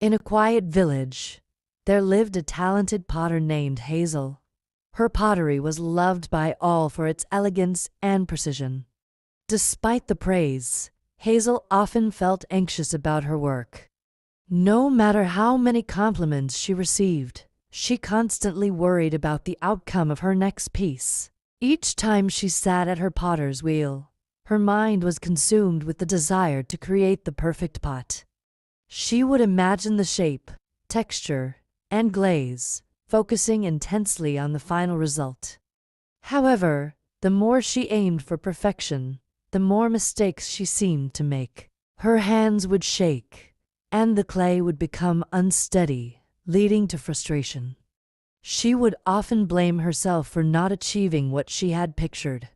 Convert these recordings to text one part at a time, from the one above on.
In a quiet village, there lived a talented potter named Hazel. Her pottery was loved by all for its elegance and precision. Despite the praise, Hazel often felt anxious about her work. No matter how many compliments she received, she constantly worried about the outcome of her next piece. Each time she sat at her potter's wheel, her mind was consumed with the desire to create the perfect pot. She would imagine the shape, texture, and glaze, focusing intensely on the final result. However, the more she aimed for perfection, the more mistakes she seemed to make. Her hands would shake, and the clay would become unsteady, leading to frustration. She would often blame herself for not achieving what she had pictured.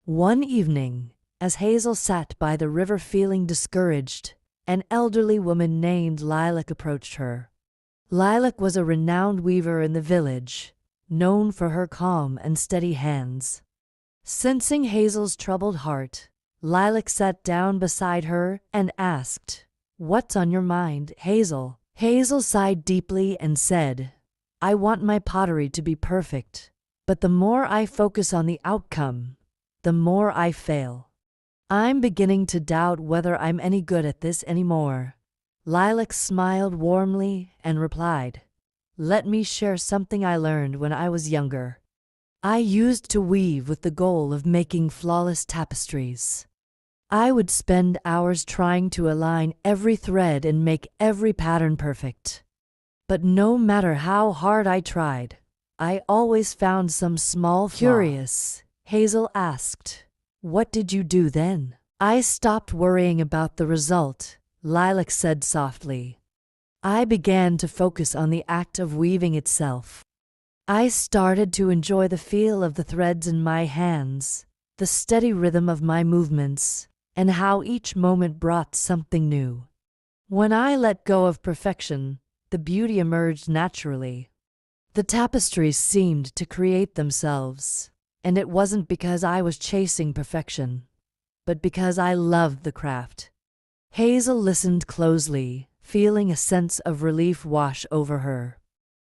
One evening, as Hazel sat by the river feeling discouraged, an elderly woman named Lilac approached her. Lilac was a renowned weaver in the village, known for her calm and steady hands. Sensing Hazel's troubled heart, Lilac sat down beside her and asked, "What's on your mind, Hazel?" Hazel sighed deeply and said, "I want my pottery to be perfect, but the more I focus on the outcome, the more I fail. I'm beginning to doubt whether I'm any good at this anymore." Lilac smiled warmly and replied, "Let me share something I learned when I was younger. I used to weave with the goal of making flawless tapestries. I would spend hours trying to align every thread and make every pattern perfect. But no matter how hard I tried, I always found some small flaw." Curious, Hazel asked, "What did you do then?" "I stopped worrying about the result," Lilac said softly. "I began to focus on the act of weaving itself. I started to enjoy the feel of the threads in my hands, the steady rhythm of my movements, and how each moment brought something new. When I let go of perfection, the beauty emerged naturally. The tapestries seemed to create themselves, and it wasn't because I was chasing perfection, but because I loved the craft." Hazel listened closely, feeling a sense of relief wash over her.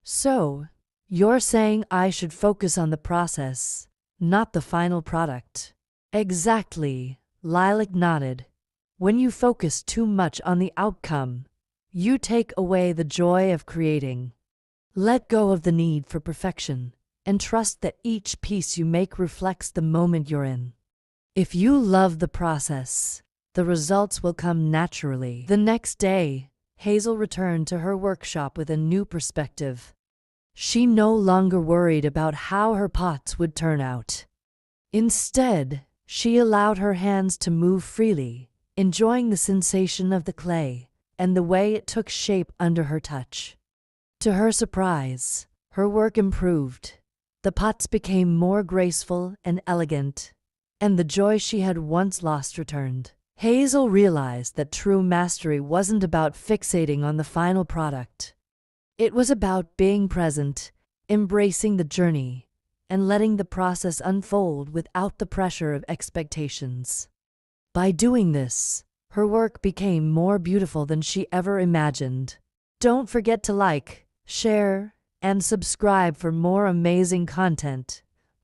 "So, you're saying I should focus on the process, not the final product?" "Exactly," Lilac nodded. "When you focus too much on the outcome, you take away the joy of creating. Let go of the need for perfection, and trust that each piece you make reflects the moment you're in. If you love the process, the results will come naturally." The next day, Hazel returned to her workshop with a new perspective. She no longer worried about how her pots would turn out. Instead, she allowed her hands to move freely, enjoying the sensation of the clay and the way it took shape under her touch. To her surprise, her work improved. The pots became more graceful and elegant, and the joy she had once lost returned. Hazel realized that true mastery wasn't about fixating on the final product. It was about being present, embracing the journey, and letting the process unfold without the pressure of expectations. By doing this, her work became more beautiful than she ever imagined. Don't forget to like, share, and subscribe for more amazing content.